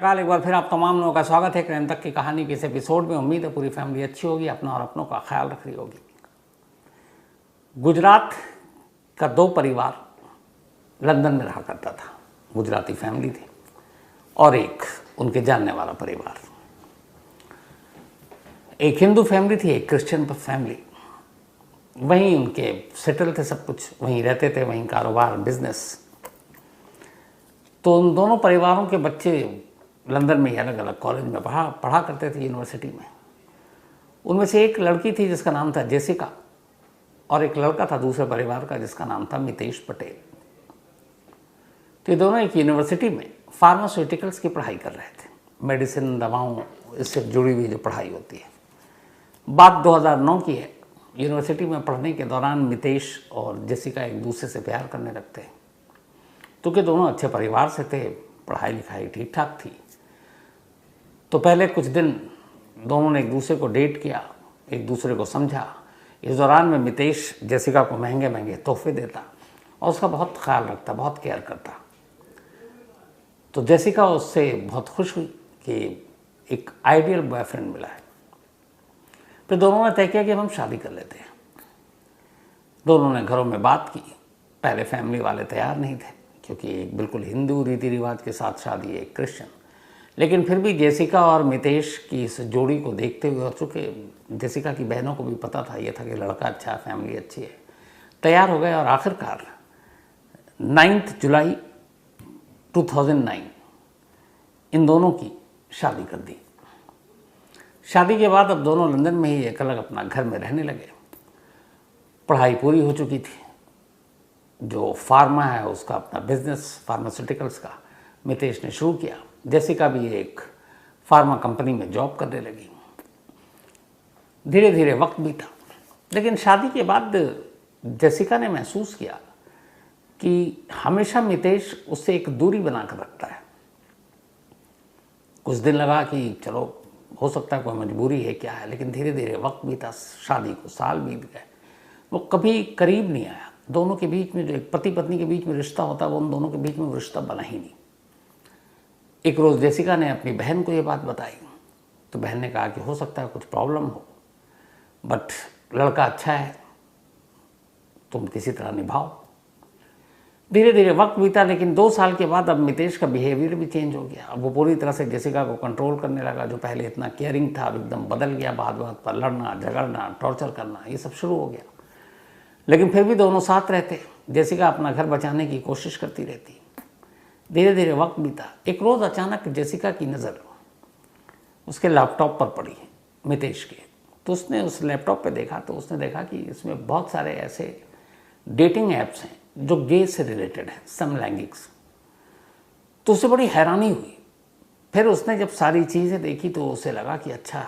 काल एक बार फिर आप तमाम लोगों का स्वागत है क्राइम तक की कहानी के इस एपिसोड में। उम्मीद है पूरी फैमिली अच्छी होगी, अपना और अपनों का ख्याल रख रही होगी। गुजरात का दो परिवार लंदन में रहा करता था। गुजराती फैमिली थी और एक उनके जानने वाला परिवार। एक हिंदू फैमिली थी, एक क्रिश्चियन फैमिली। वहीं उनके सेटल थे, सब कुछ वहीं रहते थे, वहीं कारोबार बिजनेस। तो उन दोनों परिवारों के बच्चे लंदन में ही अलग अलग कॉलेज में पढ़ा करते थे, यूनिवर्सिटी में। उनमें से एक लड़की थी जिसका नाम था जेसिका और एक लड़का था दूसरे परिवार का जिसका नाम था मितेश पटेल। तो ये दोनों एक यूनिवर्सिटी में फार्मास्यूटिकल्स की पढ़ाई कर रहे थे, मेडिसिन, दवाओं, इससे जुड़ी हुई जो पढ़ाई होती है। बात 2009 की है। यूनिवर्सिटी में पढ़ने के दौरान मितेश और जेसिका एक दूसरे से प्यार करने लगते हैं, क्योंकि दोनों अच्छे परिवार से थे, पढ़ाई लिखाई ठीक ठाक थी। तो पहले कुछ दिन दोनों ने एक दूसरे को डेट किया, एक दूसरे को समझा। इस दौरान में मितेश जेसिका को महंगे महंगे तोहफे देता और उसका बहुत ख्याल रखता, बहुत केयर करता। तो जेसिका उससे बहुत खुश हुई कि एक आइडियल बॉयफ्रेंड मिला है। फिर दोनों ने तय किया कि हम शादी कर लेते हैं। दोनों ने घरों में बात की। पहले फैमिली वाले तैयार नहीं थे, क्योंकि एक बिल्कुल हिंदू रीति रिवाज के साथ शादी, एक क्रिश्चियन। लेकिन फिर भी जेसिका और मितेश की इस जोड़ी को देखते हुए, और चूँकि जेसिका की बहनों को भी पता था ये था कि लड़का अच्छा है, फैमिली अच्छी है, तैयार हो गए। और आखिरकार 9 जुलाई 2009 इन दोनों की शादी कर दी। शादी के बाद अब दोनों लंदन में ही एक अलग अपना घर में रहने लगे। पढ़ाई पूरी हो चुकी थी। जो फार्मा है उसका अपना बिजनेस, फार्मास्यूटिकल्स का, मितेश ने शुरू किया। जेसिका भी एक फार्मा कंपनी में जॉब करने लगी। धीरे धीरे वक्त बीता, लेकिन शादी के बाद जेसिका ने महसूस किया कि हमेशा मितेश उससे एक दूरी बनाकर रखता है। कुछ दिन लगा कि चलो हो सकता है कोई मजबूरी है, क्या है, लेकिन धीरे धीरे वक्त बीता, शादी को साल बीत गए, वो कभी करीब नहीं आया। दोनों के बीच में जो एक पति पत्नी के बीच में रिश्ता होता है, वो उन दोनों के बीच में वो रिश्ता बना ही नहीं। एक रोज़ जेसिका ने अपनी बहन को ये बात बताई, तो बहन ने कहा कि हो सकता है कुछ प्रॉब्लम हो, बट लड़का अच्छा है, तुम किसी तरह निभाओ। धीरे धीरे वक्त बीता, लेकिन 2 साल के बाद अब मितेश का बिहेवियर भी चेंज हो गया। अब वो पूरी तरह से जेसिका को कंट्रोल करने लगा। जो पहले इतना केयरिंग था, अब एकदम बदल गया। बात बात पर लड़ना, झगड़ना, टॉर्चर करना, ये सब शुरू हो गया। लेकिन फिर भी दोनों साथ रहते। जेसिका अपना घर बचाने की कोशिश करती रहती। धीरे धीरे वक्त बीता। एक रोज़ अचानक जेसिका की नज़र उसके लैपटॉप पर पड़ी, मितेश के। तो उसने उस लैपटॉप पे देखा, तो उसने देखा कि इसमें बहुत सारे ऐसे डेटिंग ऐप्स हैं जो गे से रिलेटेड हैं, समलैंगिक्स। तो उसे बड़ी हैरानी हुई। फिर उसने जब सारी चीज़ें देखी तो उसे लगा कि अच्छा,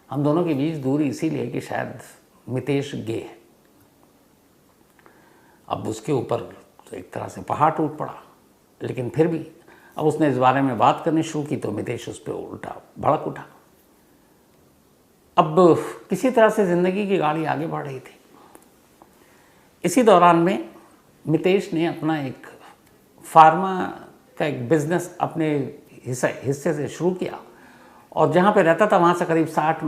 हम दोनों के बीच दूरी इसीलिए कि शायद मितेश गे है। अब उसके ऊपर तो एक तरह से पहाड़ टूट पड़ा। लेकिन फिर भी अब उसने इस बारे में बात करनी शुरू की तो मितेश उस पर उल्टा भड़क उठा। अब किसी तरह से ज़िंदगी की गाड़ी आगे बढ़ रही थी। इसी दौरान में मितेश ने अपना एक फार्मा का एक बिज़नेस अपने हिस्से से शुरू किया, और जहाँ पे रहता था वहाँ से करीब 60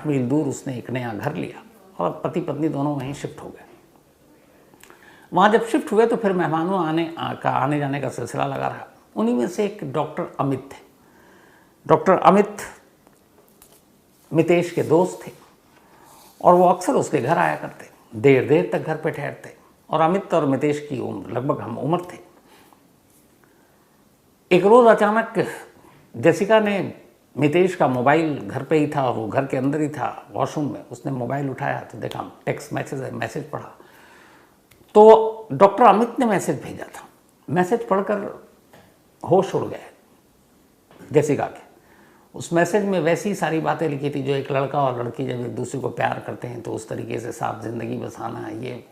मील दूर उसने एक नया घर लिया और पति पत्नी दोनों वहीं शिफ्ट हो गए। वहाँ जब शिफ्ट हुए तो फिर मेहमानों आने जाने का सिलसिला लगा रहा। उन्हीं में से एक डॉक्टर अमित थे। डॉक्टर अमित मितेश के दोस्त थे और वो अक्सर उसके घर आया करते, देर देर तक घर पे ठहरते। और अमित और मितेश की उम्र लगभग हम उम्र थे। एक रोज़ अचानक जेसिका ने मितेश का मोबाइल घर पे ही था, वो घर के अंदर ही था, वॉशरूम में। उसने मोबाइल उठाया तो देखा टेक्स्ट मैसेज पढ़ा। तो डॉक्टर अमित ने मैसेज भेजा था। मैसेज पढ़कर होश उड़ गए जेसिका के। उस मैसेज में वैसी सारी बातें लिखी थी जो एक लड़का और लड़की जब एक दूसरे को प्यार करते हैं तो उस तरीके से साथ ज़िंदगी बसाना है, ये।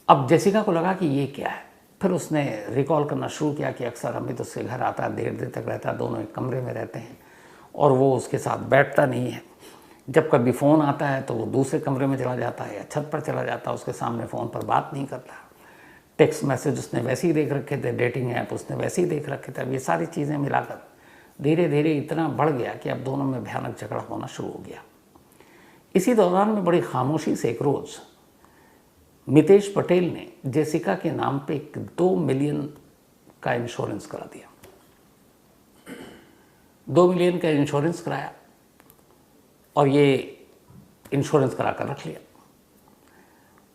अब जेसिका को लगा कि ये क्या है। फिर उसने रिकॉल करना शुरू किया कि अक्सर अमित उसके घर आता है, देर देर तक रहता है, दोनों एक कमरे में रहते हैं और वो उसके साथ बैठता नहीं है। जब कभी फ़ोन आता है तो वो दूसरे कमरे में चला जाता है या छत पर चला जाता है, उसके सामने फ़ोन पर बात नहीं करता। टेक्स्ट मैसेज उसने वैसे ही देख रखे थे, डेटिंग ऐप उसने वैसे ही देख रखे थे। अब ये सारी चीज़ें मिलाकर धीरे धीरे इतना बढ़ गया कि अब दोनों में भयानक झगड़ा होना शुरू हो गया। इसी दौरान में बड़ी खामोशी से एक रोज़ मितेश पटेल ने जेसिका के नाम पे 2 मिलियन का इंश्योरेंस करा दिया। 2 मिलियन का इंश्योरेंस कराया और ये इंश्योरेंस करा कर रख लिया।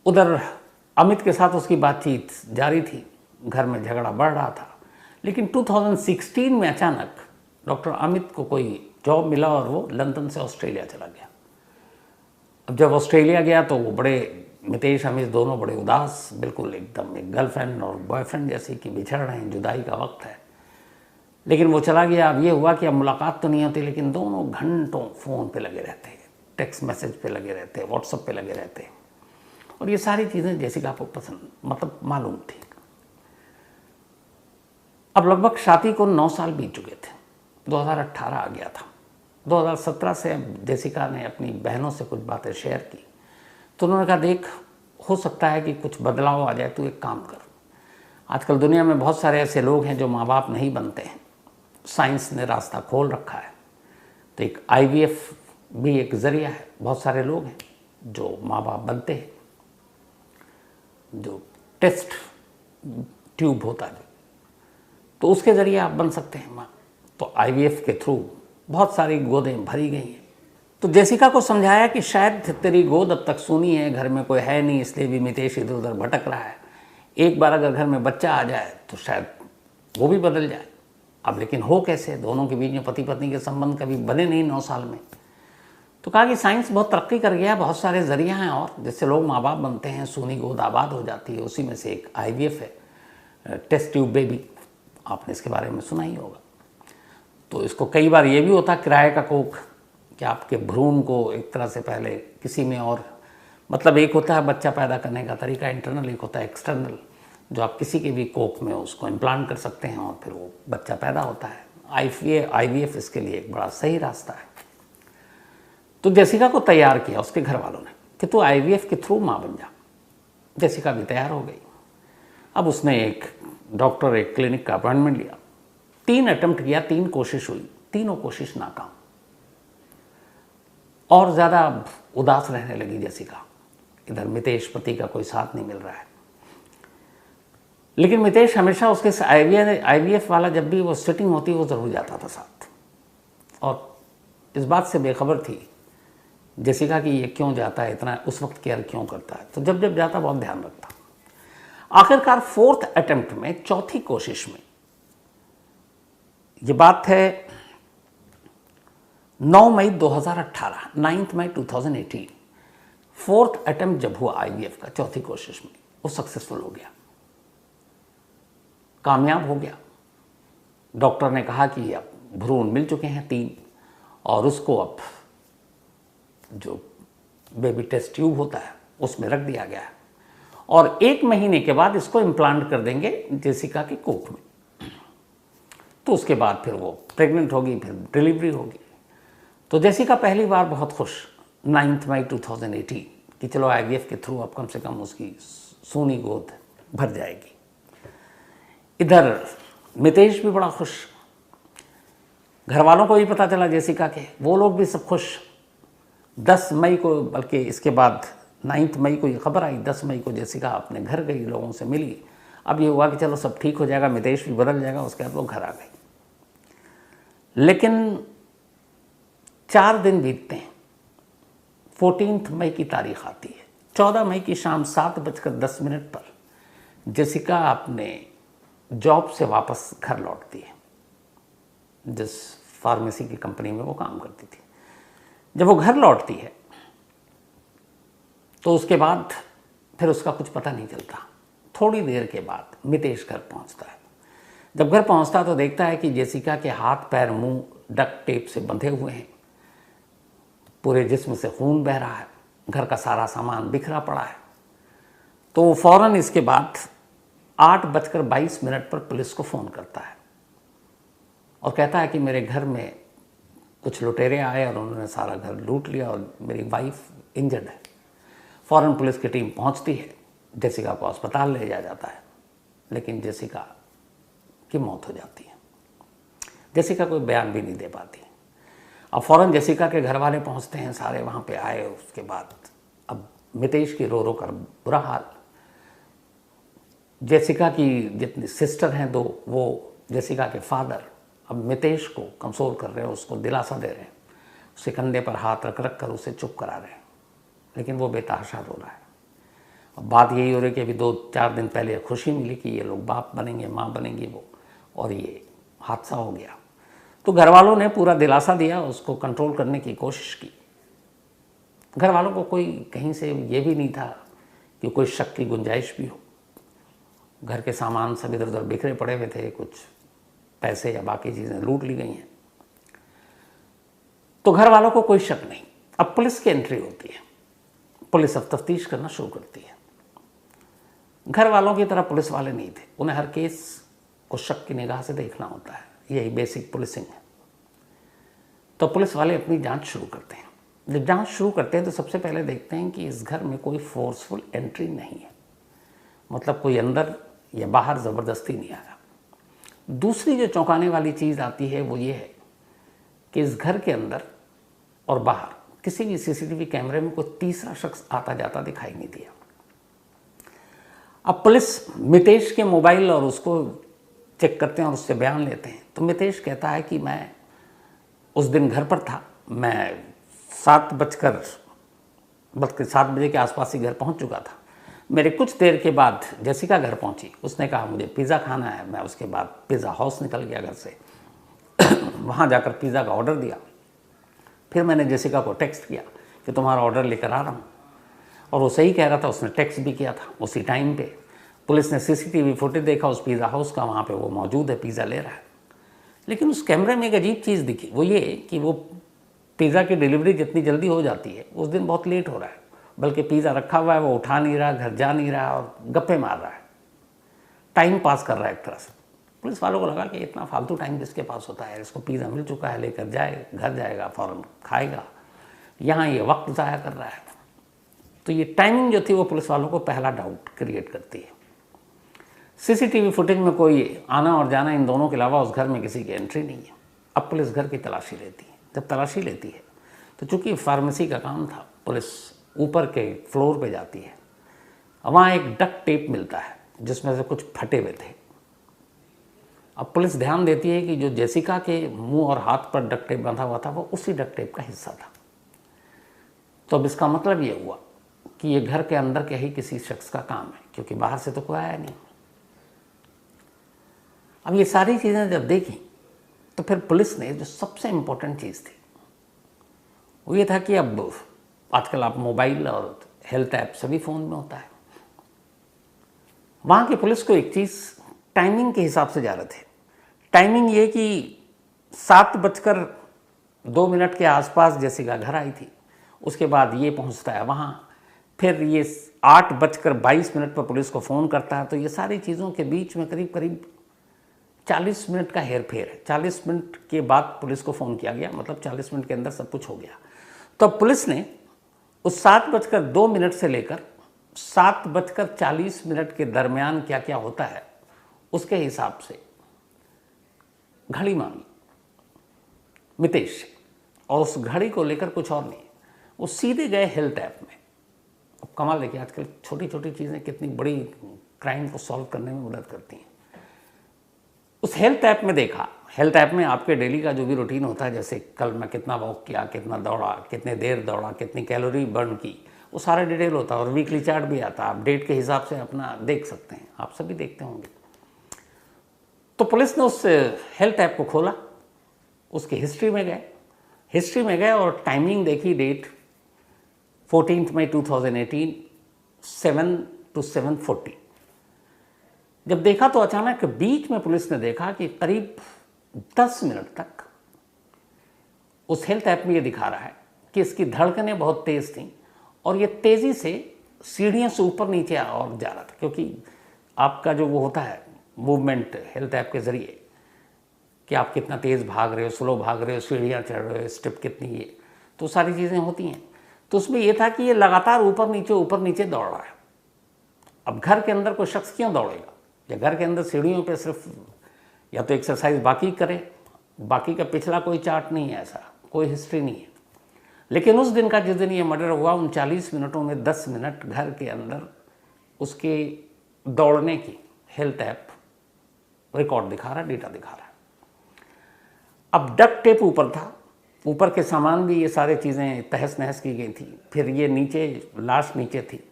उधर अमित के साथ उसकी बातचीत जारी थी, घर में झगड़ा बढ़ रहा था। लेकिन 2016 में अचानक डॉक्टर अमित को कोई जॉब मिला और वो लंदन से ऑस्ट्रेलिया चला गया। अब जब ऑस्ट्रेलिया गया तो वो बड़े, मितेश अमित दोनों बड़े उदास, बिल्कुल एकदम एक गर्लफ्रेंड और बॉयफ्रेंड जैसे कि बिछड़ रहे हैं, जुदाई का वक्त है। लेकिन वो चला गया। अब ये हुआ कि अब मुलाकात तो नहीं होती, लेकिन दोनों घंटों फ़ोन पे लगे रहते हैं, टेक्स्ट मैसेज पे लगे रहते हैं, व्हाट्सएप पे लगे रहते हैं। और ये सारी चीज़ें जेसिका को पसंद, मतलब मालूम थी। अब लगभग शादी को 9 साल बीत चुके थे। 2018 आ गया था। 2017 से जेसिका ने अपनी बहनों से कुछ बातें शेयर की तो उन्होंने कहा, देख, हो सकता है कि कुछ बदलाव आ जाए, तू एक काम कर। आजकल दुनिया में बहुत सारे ऐसे लोग हैं जो माँ बाप नहीं बनते हैं। साइंस ने रास्ता खोल रखा है, तो एक IVF भी एक ज़रिया है। बहुत सारे लोग हैं जो माँ बाप बनते हैं, जो टेस्ट ट्यूब होता है, तो उसके ज़रिए आप बन सकते हैं माँ। तो IVF के थ्रू बहुत सारी गोदें भरी गई हैं। तो जेसिका को समझाया कि शायद तेरी गोद अब तक सूनी है, घर में कोई है नहीं, इसलिए भी मितेश इधर उधर भटक रहा है। एक बार अगर घर में बच्चा आ जाए तो शायद वो भी बदल जाए। अब लेकिन हो कैसे? दोनों के बीच में पति पत्नी के संबंध कभी बने नहीं 9 साल में। तो कहा कि साइंस बहुत तरक्की कर गया, बहुत सारे ज़रिया हैं और जिससे लोग माँ बाप बनते हैं, सूनी गोद आबाद हो जाती है। उसी में से एक IVF है, टेस्ट ट्यूब बेबी। आपने इसके बारे में सुना ही होगा। तो इसको कई बार ये भी होता है किराए का कोख, कि आपके भ्रूण को एक तरह से पहले किसी में और, मतलब एक होता है बच्चा पैदा करने का तरीका इंटरनल, एक होता है एक्सटर्नल, जो आप किसी के भी कोख में उसको इम्प्लांट कर सकते हैं और फिर वो बच्चा पैदा होता है। IVF इसके लिए एक बड़ा सही रास्ता है। तो जेसिका को तैयार किया उसके घर वालों ने कि तू IVF के थ्रू माँ बन जा। जेसिका भी तैयार हो गई। अब उसने एक डॉक्टर, एक क्लिनिक का अपॉइंटमेंट लिया। 3 अटेम्प्ट किया, 3 कोशिश हुई, तीनों कोशिश नाकाम। और ज़्यादा उदास रहने लगी जेसिका। इधर मितेश पति का कोई साथ नहीं मिल रहा है। लेकिन मितेश हमेशा उसके IVF वाला जब भी वो सिटिंग होती वो ज़रूर जाता था साथ, और इस बात से बेखबर थी जेसिका कि ये क्यों जाता है, इतना उस वक्त केयर क्यों करता है। तो जब जब जाता बहुत ध्यान रखता। आखिरकार 4th अटेम्प्ट में, चौथी कोशिश में, ये बात है 9 मई 2018, 9 मई 2018, 4th अटेम्प्ट जब हुआ IVF का, चौथी कोशिश में, वो सक्सेसफुल हो गया, कामयाब हो गया। डॉक्टर ने कहा कि अब भ्रूण मिल चुके हैं 3, और उसको अब जो बेबी टेस्ट ट्यूब होता है उसमें रख दिया गया है, और 1 महीने के बाद इसको इम्प्लांट कर देंगे जेसिका के कोख में। तो उसके बाद फिर वो प्रेग्नेंट होगी, फिर डिलीवरी होगी। तो जेसिका पहली बार बहुत खुश 9 मई 2018 कि चलो IVF के थ्रू अब कम से कम उसकी सूनी गोद भर जाएगी। इधर मितेश भी बड़ा खुश, घर वालों को भी पता चला जेसिका के, वो लोग भी सब खुश। 10 मई को, बल्कि इसके बाद 9 मई को ये खबर आई, 10 मई को जेसिका अपने घर गई, लोगों से मिली। अब ये हुआ कि चलो सब ठीक हो जाएगा, मितेश भी बदल जाएगा। उसके बाद वो घर आ गई। लेकिन 4 दिन बीतते हैं, 14 मई की तारीख आती है। 14 मई की शाम 7:10 पर जेसिका अपने जॉब से वापस घर लौटती है, जिस फार्मेसी की कंपनी में वो काम करती थी। जब वो घर लौटती है तो उसके बाद फिर उसका कुछ पता नहीं चलता। थोड़ी देर के बाद मितेश घर पहुंचता है। जब घर पहुंचता तो देखता है कि जेसिका के हाथ पैर मुंह डक्ट टेप से बंधे हुए हैं, पूरे जिस्म से खून बह रहा है, घर का सारा सामान बिखरा पड़ा है। तो वो फौरन इसके बाद 8:22 पर पुलिस को फ़ोन करता है और कहता है कि मेरे घर में कुछ लुटेरे आए और उन्होंने सारा घर लूट लिया और मेरी वाइफ इंजर्ड है। फ़ौरन पुलिस की टीम पहुंचती है, जेसिका को अस्पताल ले जाया जाता है। लेकिन जेसिका की मौत हो जाती है। जेसिका कोई बयान भी नहीं दे पाती। अब फ़ौरन जेसिका के घर वाले पहुंचते हैं, सारे वहाँ पे आए। उसके बाद अब मितेश की रो रो कर बुरा हाल। जेसिका की जितनी सिस्टर हैं दो, वो जेसिका के फादर अब मितेश को कंसोल कर रहे हैं, उसको दिलासा दे रहे हैं, उसके कंधे पर हाथ रख रख कर उसे चुप करा रहे हैं, लेकिन वो बेतहाशा रो रहा है। अब बात यही हो रही है कि अभी 2-4 दिन पहले खुशी मिली कि ये लोग बाप बनेंगे, माँ बनेंगी वो, और ये हादसा हो गया। तो घर वालों ने पूरा दिलासा दिया, उसको कंट्रोल करने की कोशिश की। घर वालों को कोई कहीं से ये भी नहीं था कि कोई शक की गुंजाइश भी हो। घर के सामान सब इधर उधर बिखरे पड़े हुए थे, कुछ पैसे या बाकी चीज़ें लूट ली गई हैं, तो घर वालों को कोई शक नहीं। अब पुलिस की एंट्री होती है, पुलिस अब तफ्तीश करना शुरू करती है। घर वालों की तरह पुलिस वाले नहीं थे, उन्हें हर केस को शक की निगाह से देखना होता है, यही बेसिक पुलिसिंग है। तो पुलिस वाले अपनी जांच शुरू करते हैं। जब जांच शुरू करते हैं तो सबसे पहले देखते हैं कि इस घर में कोई फोर्सफुल एंट्री नहीं है, मतलब कोई अंदर या बाहर ज़बरदस्ती नहीं आया। दूसरी जो चौंकाने वाली चीज़ आती है वो ये है कि इस घर के अंदर और बाहर किसी भी सीसीटीवी कैमरे में कोई तीसरा शख्स आता जाता दिखाई नहीं दिया। अब पुलिस मितेश के मोबाइल और उसको चेक करते हैं और उससे बयान लेते हैं। तो मितेश कहता है कि मैं उस दिन घर पर था, मैं 7 बजे के आसपास ही घर पहुंच चुका था। मेरे कुछ देर के बाद जेसिका घर पहुंची, उसने कहा मुझे पिज़्ज़ा खाना है। मैं उसके बाद पिज़्ज़ा हाउस निकल गया घर से वहाँ जाकर पिज़्ज़ा का ऑर्डर दिया। फिर मैंने जेसिका को टेक्स्ट किया कि तुम्हारा ऑर्डर लेकर आ रहा हूँ, और वो सही कह रहा था, उसने टेक्स्ट भी किया था उसी टाइम पे। पुलिस ने सीसीटीवी फुटेज देखा उस पिज़्ज़ा हाउस का, वहाँ पे वो मौजूद है, पिज़्ज़ा ले रहा है। लेकिन उस कैमरे में एक अजीब चीज़ दिखी, वो ये कि वो पिज़्ज़ा की डिलीवरी जितनी जल्दी हो जाती है उस दिन बहुत लेट हो रहा है, बल्कि पिज़्ज़ा रखा हुआ है, वो उठा नहीं रहा, घर जा नहीं रहा और गप्पे मार रहा है, टाइम पास कर रहा है एक तरह से। पुलिस वालों को लगा कि इतना फालतू टाइम किसके पास होता है, इसको पिज़्ज़ा मिल चुका है, लेकर जाए, घर जाएगा, फ़ौरन खाएगा, यहाँ ये वक्त ज़ाया कर रहा है। तो ये टाइमिंग जो थी वो पुलिस वालों को पहला डाउट क्रिएट करती है। सीसीटीवी फुटेज में कोई आना और जाना इन दोनों के अलावा उस घर में किसी की एंट्री नहीं है। अब पुलिस घर की तलाशी लेती है। जब तलाशी लेती है तो चूंकि फार्मेसी का काम था, पुलिस ऊपर के फ्लोर पे जाती है। वहाँ एक डक्ट टेप मिलता है जिसमें से कुछ फटे हुए थे। अब पुलिस ध्यान देती है कि जो जेसिका के मुंह और हाथ पर डक्ट टेप बंधा हुआ था वो उसी डक्ट टेप का हिस्सा था। तो अब इसका मतलब ये हुआ कि ये घर के अंदर के ही किसी शख्स का काम है, क्योंकि बाहर से तो कोई आया नहीं। अब ये सारी चीज़ें जब देखी तो फिर पुलिस ने जो सबसे इम्पोर्टेंट चीज़ थी वो ये था कि अब आजकल आप मोबाइल और हेल्थ ऐप सभी फ़ोन में होता है। वहाँ की पुलिस को एक चीज़ टाइमिंग के हिसाब से जा रहे थे। टाइमिंग ये कि 7:02 के आसपास जेसिका घर आई थी, उसके बाद ये पहुँचता है वहाँ, फिर ये 8:22 पर पुलिस को फ़ोन करता है। तो ये सारी चीज़ों के बीच में करीब करीब 40 मिनट का हेर फेर है। 40 मिनट के बाद पुलिस को फ़ोन किया गया, मतलब 40 मिनट के अंदर सब कुछ हो गया। तो पुलिस ने उस 7:02 से लेकर 7:40 के दरमियान क्या क्या होता है उसके हिसाब से घड़ी मांगी मितेश से, और उस घड़ी को लेकर कुछ और नहीं, वो सीधे गए हेल्थ ऐप में। अब कमाल देखिए, आजकल छोटी छोटी चीज़ें कितनी बड़ी क्राइम को सॉल्व करने में मदद करती हैं। उस हेल्थ ऐप में देखा, हेल्थ ऐप में आपके डेली का जो भी रूटीन होता है, जैसे कल मैं कितना वॉक किया, कितना दौड़ा, कितने देर दौड़ा, कितनी कैलोरी बर्न की, वो सारा डिटेल होता है, और वीकली चार्ट भी आता है। आप डेट के हिसाब से अपना देख सकते हैं, आप सभी देखते होंगे। तो पुलिस ने उस हेल्थ ऐप को खोला, उसकी हिस्ट्री में गए और टाइमिंग देखी, डेट 14 मई 2018, 7 to 7:40। जब देखा तो अचानक बीच में पुलिस ने देखा कि करीब 10 मिनट तक उस हेल्थ ऐप में ये दिखा रहा है कि इसकी धड़कनें बहुत तेज़ थीं, और ये तेज़ी से सीढ़ियों से ऊपर नीचे और जा रहा था, क्योंकि आपका जो वो होता है मूवमेंट हेल्थ ऐप के ज़रिए कि आप कितना तेज़ भाग रहे हो, स्लो भाग रहे हो, सीढ़ियाँ चढ़ रहे हो, स्टेप कितनी है, तो सारी चीज़ें होती हैं। तो उसमें यह था कि ये लगातार ऊपर नीचे दौड़ रहा है। अब घर के अंदर कोई शख्स क्यों दौड़ेगा? या घर के अंदर सीढ़ियों पे सिर्फ या तो एक्सरसाइज बाकी करे, बाकी का पिछला कोई चार्ट नहीं है, ऐसा कोई हिस्ट्री नहीं है। लेकिन उस दिन का जिस दिन ये मर्डर हुआ, उन 40 मिनटों में 10 मिनट घर के अंदर उसके दौड़ने की हेल्थ ऐप रिकॉर्ड दिखा रहा है, डेटा दिखा रहा है। अब डक्ट टेप ऊपर था, ऊपर के सामान भी ये सारी चीज़ें तहस नहस की गई थी, फिर ये नीचे लाश नीचे थी,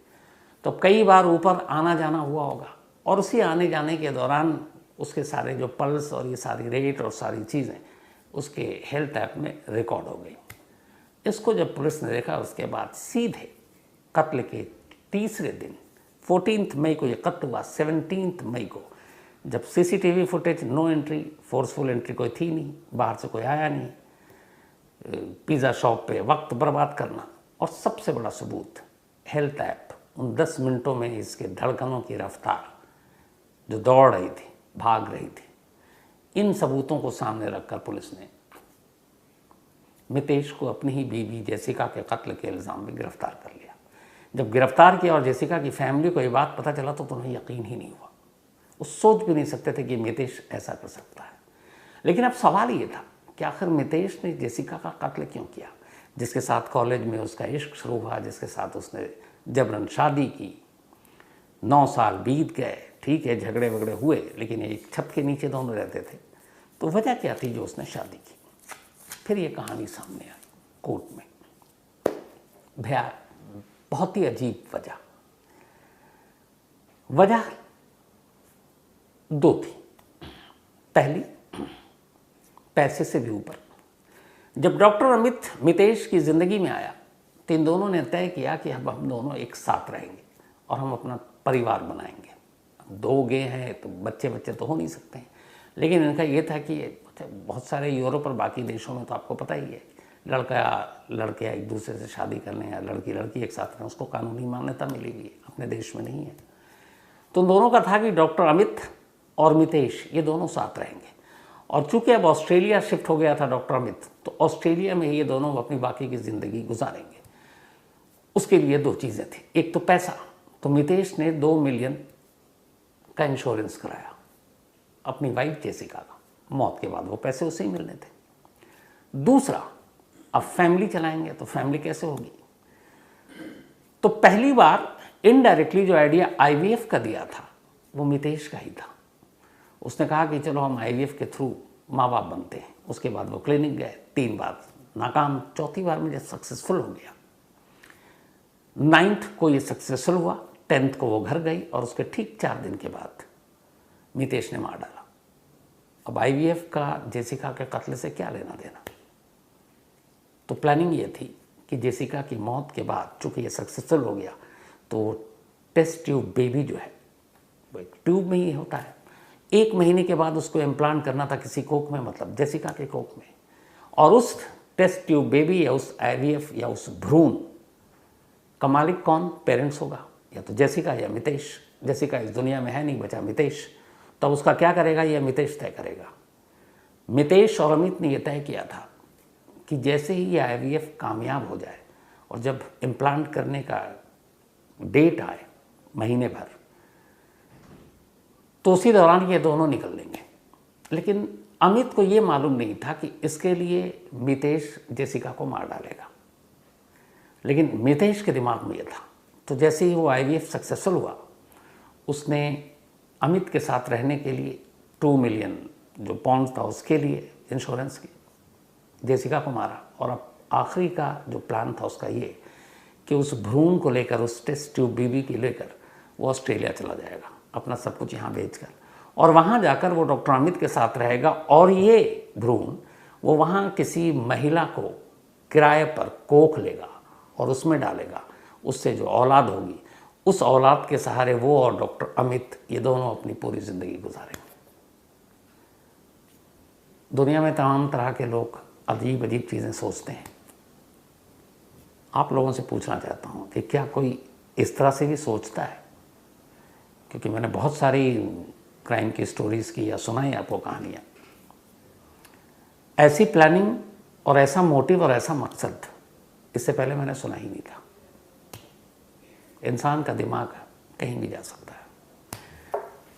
तो कई बार ऊपर आना जाना हुआ होगा, और उसी आने जाने के दौरान उसके सारे जो पल्स और ये सारी रेट और सारी चीज़ें उसके हेल्थ ऐप में रिकॉर्ड हो गई। इसको जब पुलिस ने देखा, उसके बाद सीधे कत्ल के तीसरे दिन 14 मई को ये कत्ल हुआ, 17 मई को जब CCTV footage, no entry, forceful entry कोई थी नहीं, बाहर से कोई आया नहीं, पिज़्ज़ा शॉप पे वक्त बर्बाद करना, और सबसे बड़ा सबूत हेल्थ ऐप, उन 10 मिनटों में इसके धड़कनों की रफ्तार जो दौड़ रही थी, भाग रही थी, इन सबूतों को सामने रखकर पुलिस ने मितेश को अपनी ही बीवी जेसिका के कत्ल के इल्ज़ाम में गिरफ्तार कर लिया। जब गिरफ्तार किया और जेसिका की फैमिली को ये बात पता चला तो उन्हें यकीन ही नहीं हुआ। वो सोच भी नहीं सकते थे कि मितेश ऐसा कर सकता है। लेकिन अब सवाल ये था कि आखिर मितेश ने जेसिका का कत्ल क्यों किया, जिसके साथ कॉलेज में उसका इश्क शुरू हुआ, जिसके साथ उसने जबरन शादी की, 9 साल बीत गए, ठीक है झगड़े वगड़े हुए, लेकिन एक छत के नीचे दोनों रहते थे। तो वजह क्या थी जो उसने शादी की? फिर ये कहानी सामने आई कोर्ट में। भैया बहुत ही अजीब वजह 2 थी। पहली, पैसे से भी ऊपर। जब डॉक्टर अमित मितेश की ज़िंदगी में आया तो इन दोनों ने तय किया कि अब हम दोनों एक साथ रहेंगे और हम अपना परिवार बनाएंगे। 2 गए हैं तो बच्चे तो हो नहीं सकते हैं, लेकिन इनका ये था कि बहुत सारे यूरोप और बाकी देशों में तो आपको पता ही है, लड़के एक दूसरे से शादी कर लें या लड़की एक साथ रहें, उसको कानूनी मान्यता मिली हुई है, अपने देश में नहीं है। तो उन दोनों का था कि डॉक्टर अमित और मितेश ये दोनों साथ रहेंगे। और चूंकि अब ऑस्ट्रेलिया शिफ्ट हो गया था डॉक्टर अमित, तो ऑस्ट्रेलिया में ये दोनों अपनी बाकी की ज़िंदगी गुजारेंगे। उसके लिए 2 चीज़ें थी, एक तो पैसा, तो मितेश ने 2 मिलियन का इंश्योरेंस कराया अपनी वाइफ जेसिका का, मौत के बाद वो पैसे उसे ही मिलने थे। दूसरा, अब फैमिली चलाएंगे तो फैमिली कैसे होगी? तो पहली बार इनडायरेक्टली जो आइडिया आईवीएफ का दिया था वो मितेश का ही था। उसने कहा कि चलो हम आईवीएफ के थ्रू माँ बाप बनते हैं। उसके बाद वो क्लिनिक गए, 3 बार नाकाम, चौथी बार में जब सक्सेसफुल हो गया, 9th को ये सक्सेसफुल हुआ, 10th को वो घर गई और उसके ठीक 4 दिन के बाद मितेश ने मार डाला। अब आईवीएफ का जेसिका के कत्ल से क्या लेना देना? तो प्लानिंग ये थी कि जेसिका की मौत के बाद चूंकि ये सक्सेसफुल हो गया तो टेस्ट ट्यूब बेबी जो है वो एक ट्यूब में ही होता है, 1 महीने के बाद उसको इम्प्लांट करना था किसी कोख में, मतलब जेसिका के कोख में। और उस टेस्ट ट्यूब बेबी या उस आईवीएफ या उस भ्रूण का मालिक कौन? पेरेंट्स होगा, या तो जेसिका या मितेश। जेसिका इस दुनिया में है नहीं, बचा मितेश। तब उसका क्या करेगा ये मितेश तय करेगा। मितेश और अमित ने यह तय किया था कि जैसे ही ये आईवीएफ कामयाब हो जाए और जब इम्प्लांट करने का डेट आए महीने भर, तो उसी दौरान ये दोनों निकल लेंगे। लेकिन अमित को ये मालूम नहीं था कि इसके लिए मितेश जेसिका को मार डालेगा, लेकिन मितेश के दिमाग में ये था। तो जैसे ही वो आईवीएफ सक्सेसफुल हुआ, उसने अमित के साथ रहने के लिए 2 मिलियन जो पाउंड था उसके लिए इंश्योरेंस की जेसिका को मारा। और अब आखिरी का जो प्लान था उसका ये कि उस भ्रूण को लेकर, उस टेस्ट ट्यूब बेबी को लेकर वो ऑस्ट्रेलिया चला जाएगा, अपना सब कुछ यहाँ बेचकर, और वहाँ जाकर वो डॉक्टर अमित के साथ रहेगा। और ये भ्रूण वो वहाँ किसी महिला को किराए पर कोख लेगा और उसमें डालेगा। उससे जो औलाद होगी, उस औलाद के सहारे वो और डॉक्टर अमित ये दोनों अपनी पूरी ज़िंदगी गुजारेंगे। दुनिया में तमाम तरह के लोग अजीब अजीब चीज़ें सोचते हैं। आप लोगों से पूछना चाहता हूँ कि क्या कोई इस तरह से भी सोचता है? क्योंकि मैंने बहुत सारी क्राइम की स्टोरीज़ की या सुनाई आपको कहानियाँ। ऐसी प्लानिंग और ऐसा मोटिव और ऐसा मकसद इससे पहले मैंने सुना ही नहीं था। इंसान का दिमाग कहीं भी जा सकता है।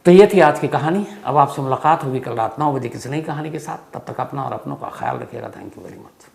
तो ये थी आज की कहानी। अब आपसे मुलाकात होगी कल रात 9 बजे किसी नई कहानी के साथ। तब तक अपना और अपनों का ख्याल रखिएगा। Thank you very much.